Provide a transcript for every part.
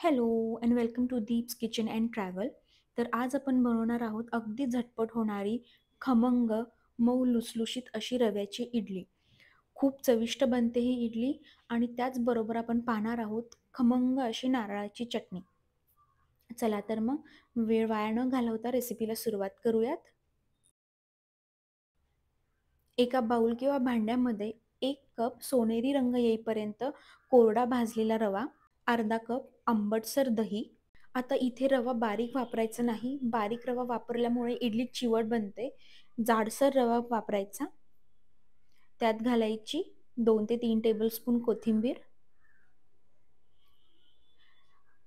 Hello and welcome to Deep's kitchen and travel. तर आज आपण बनवणार आहोत अगदी झटपट होणारी खमंग मऊ लुसलुशीत अशी रव्याची इडली. खूप चविष्ट बनते ही इडली आणि त्याचबरोबर आपण पाहणार आहोत खमंग अशी नारळाची चटणी. चला तर मग वेळ वाया न घालवता रेसिपीला सुरुवात करूयात. एका बाउल किंवा भांड्यामध्ये 1 कप सोनेरी रंग येईपर्यंत कोरडा भाजलेला रवा, अर्धा कप आंबटसर दही. आता इथे रवा बारीक वापरायचा नाही. बारीक रवा वापरल्यामुळे इडली चिवट बनते. जाडसर रवा वापरायचा. त्यात घालायची 2 ते 3 टेबलस्पून कोथिंबीर,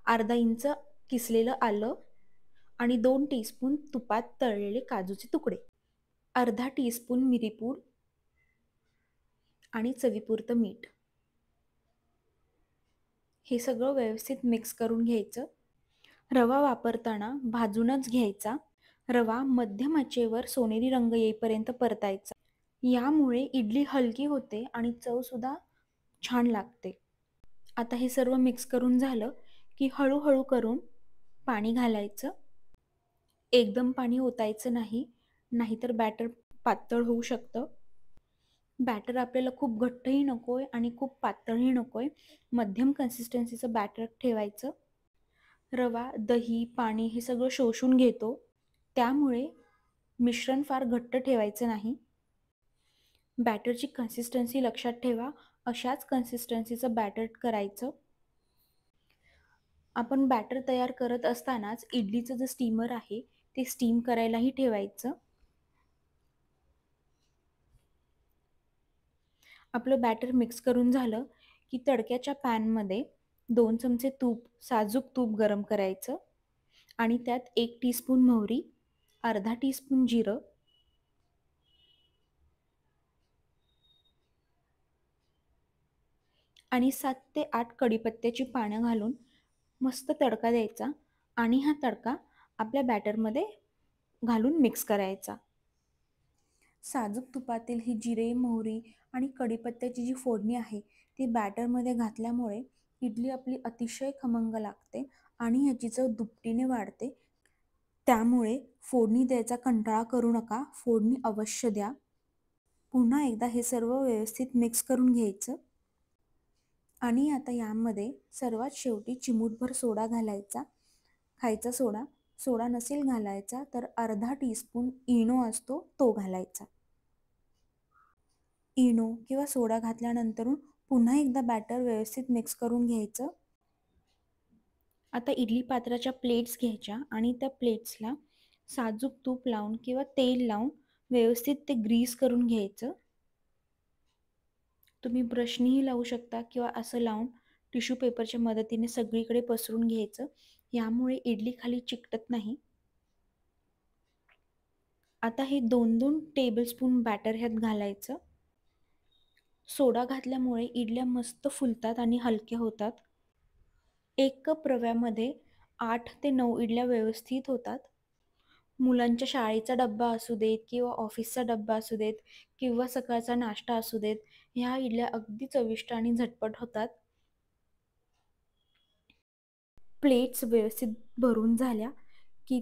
अर्धा इंच किसलेलं आलं आणि 2 टीस्पून तुपात तळलेले काजूचे तुकडे, अर्धा टीस्पून मिरीपूड आणि चवीपुरतं मीठ. हे सगळं व्यवस्थित मिक्स करून घ्यायचं. रवा वापरताना भाजूनच घ्यायचा. रवा मध्यम आचेवर सोनेरी रंग येईपर्यंत परतायचा. यामुळे इडली हलकी होते आणि चवसुद्धा छान लागते. आता हे सर्व मिक्स करून झालं की हळूहळू करून पाणी घालायचं. एकदम पाणी ओतायचं नाही, नाहीतर बॅटर पातळ होऊ शकतं. बॅटर आपल्याला खूप घट्टही नकोय आणि खूप पातळही नकोय. मध्यम कन्सिस्टन्सीचं बॅटर ठेवायचं. रवा, दही, पाणी हे सगळं शोषून घेतो. त्यामुळे मिश्रण फार घट्ट ठेवायचं नाही. बॅटरची कन्सिस्टन्सी लक्षात ठेवा. अशाच कन्सिस्टन्सीचं बॅटर करायचं. आपण बॅटर तयार करत असतानाच इडलीचं जे स्टीमर आहे ते स्टीम करायलाही ठेवायचं. आपलं बॅटर मिक्स करून झालं की तडक्याच्या पॅनमध्ये 2 चमचे तूप, साजूक तूप गरम करायचं आणि त्यात 1 टीस्पून मोहरी, अर्धा टीस्पून जिरं, आणि 7 ते 8 कढीपत्त्याची पानं घालून मस्त तडका द्यायचा आणि हा तडका आपल्या बॅटरमध्ये घालून मिक्स करायचा. साजूक तुपातील ही जिरे, मोहरी आणि कढीपत्त्याची जी फोडणी आहे ती बॅटरमध्ये घातल्यामुळे इडली आपली अतिशय खमंग लागते आणि ह्याची चव दुपटीने वाढते. त्यामुळे फोडणी द्यायचा कंटाळा करू नका. फोडणी अवश्य द्या. पुन्हा एकदा हे सर्व व्यवस्थित मिक्स करून घ्यायचं आणि आता यामध्ये सर्वात शेवटी चिमूटभर सोडा घालायचा. खायचा सोडा. सोडा नसेल घालायचा तर अर्धा टीस्पून इनो असतो तो घालायचा. इनो किंवा सोडा घातल्यानंतरून पुन्हा एकदा बॅटर व्यवस्थित मिक्स करून घ्यायचं. आता इडली पात्राच्या प्लेट्स घ्यायच्या आणि त्या प्लेट्सला साजूक तूप लावून किंवा तेल लावून व्यवस्थित ते ग्रीस करून घ्यायचं. तुम्ही ब्रशनीही लावू शकता किंवा असं लावून टिश्यू पेपरच्या मदतीने सगळीकडे पसरून घ्यायचं. यामुळे इडली खाली चिकटत नाही. आता हे 2-2 टेबलस्पून बॅटर ह्यात घालायचं. सोडा घातल्यामुळे इडल्या मस्त फुलतात आणि हलक्या होतात. 1 कप रव्यामध्ये 8 ते 9 इडल्या व्यवस्थित होतात. मुलांच्या शाळेचा डब्बा असू देत किंवा ऑफिसचा डब्बा असू देत किंवा सकाळचा नाश्ता असू देत, ह्या इडल्या अगदी चविष्ट आणि झटपट होतात. प्लेट्स व्यवस्थित भरून झाल्या की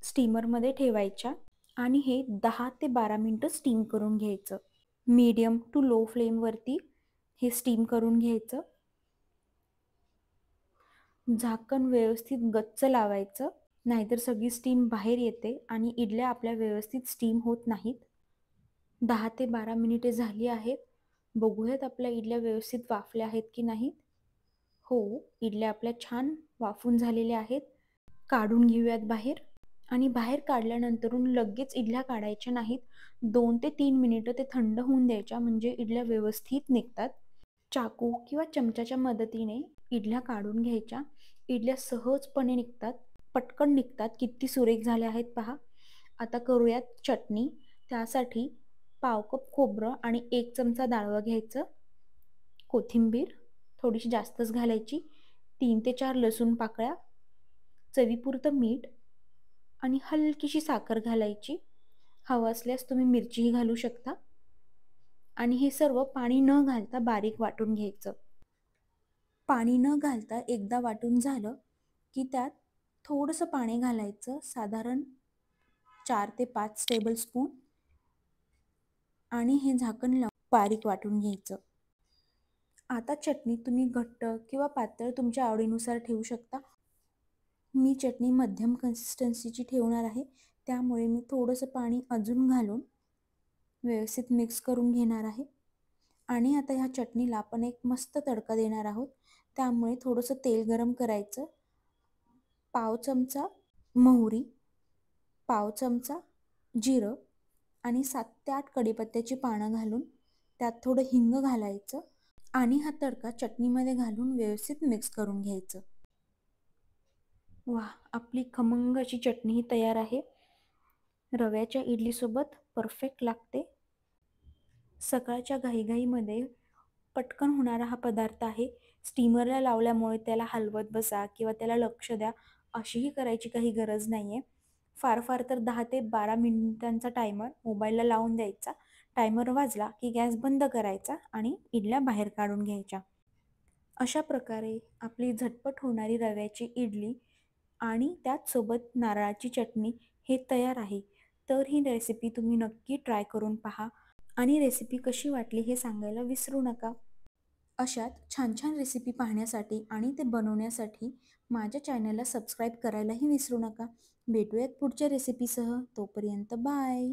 स्टीमरमध्ये ठेवायच्या आणि हे 10 ते 12 मिनटं स्टीम करून घ्यायचं. मीडियम टू लो फ्लेमवरती हे स्टीम करून घ्यायचं. झाकण व्यवस्थित गच्च लावायचं, नाहीतर सगळी स्टीम बाहेर येते आणि इडल्या आपल्या व्यवस्थित स्टीम होत नाहीत. 10 ते 12 मिनिटे झाली आहेत. बघूयात आपल्या इडल्या व्यवस्थित वाफल्या आहेत की नाहीत. हो, इडल्या आपल्या छान वाफून झालेल्या आहेत. काढून घेऊयात बाहेर आणि बाहेर काढल्यानंतरून लगेच इडल्या काढायच्या नाहीत. 2 ते 3 मिनिटं ते थंड होऊन द्यायच्या, म्हणजे इडल्या व्यवस्थित निघतात. चाकू किंवा चमच्याच्या मदतीने इडल्या काढून घ्यायच्या. इडल्या सहजपणे निघतात, पटकन निघतात. किती सुरेख झाल्या आहेत पहा. आता करूयात चटणी. त्यासाठी पाव कप खोबरं आणि 1 चमचा डाळवं घ्यायचं. कोथिंबीर थोडीशी जास्तच घालायची. 3 ते 4 लसूण पाकळ्या, चवीपुरतं मीठ आणि हलकीशी साखर घालायची. हवं असल्यास तुम्ही मिरचीही घालू शकता. आणि हे सर्व पाणी न घालता बारीक वाटून घ्यायचं. पाणी न घालता एकदा वाटून झालं की त्यात थोडंसं पाणी घालायचं, साधारण 4 ते 5 टेबलस्पून, आणि हे झाकण लावून बारीक वाटून घ्यायचं. आता चटणी तुम्ही घट्ट किंवा पातळ तुमच्या आवडीनुसार ठेवू शकता. मी चटणी मध्यम कन्सिस्टन्सीची ठेवणार आहे, त्यामुळे मी थोडंसं पाणी अजून घालून व्यवस्थित मिक्स करून घेणार आहे. आणि आता ह्या चटणीला आपण एक मस्त तडका देणार आहोत, त्यामुळे थोडंसं तेल गरम करायचं. पाव चमचा मोहरी, पाव चमचा जिरं आणि 7 ते 8 कढीपत्त्याची पानं घालून त्यात थोडं हिंग घालायचं आणि हा तडका चटणीमध्ये घालून व्यवस्थित मिक्स करून घ्यायचं. वाह! आपली खमंग अशी चटणी ही तयार आहे. रव्याच्या इडलीसोबत परफेक्ट लागते. सकाळच्या घाईघाईमध्ये पटकन होणारा हा पदार्थ आहे. स्टीमरला लावल्यामुळे त्याला हलवत बसा किंवा त्याला लक्ष द्या अशीही करायची काही गरज नाही आहे. फार फार तर 10 ते 12 मिनिटांचा टायमर मोबाईलला लावून द्यायचा. टायमर वाजला की गॅस बंद करायचा आणि इडल्या बाहेर काढून घ्यायच्या. अशा प्रकारे आपली झटपट होणारी रव्याची इडली आणि त्याचसोबत नारळाची चटणी हे तयार आहे. तर ही रेसिपी तुम्ही नक्की ट्राय करून पहा आणि रेसिपी कशी वाटली हे सांगायला विसरू नका. अशात छान छान रेसिपी पाहण्यासाठी आणि ते बनवण्यासाठी माझ्या चॅनलला सबस्क्राईब करायलाही विसरू नका. भेटूयात पुढच्या रेसिपीसह. तोपर्यंत बाय.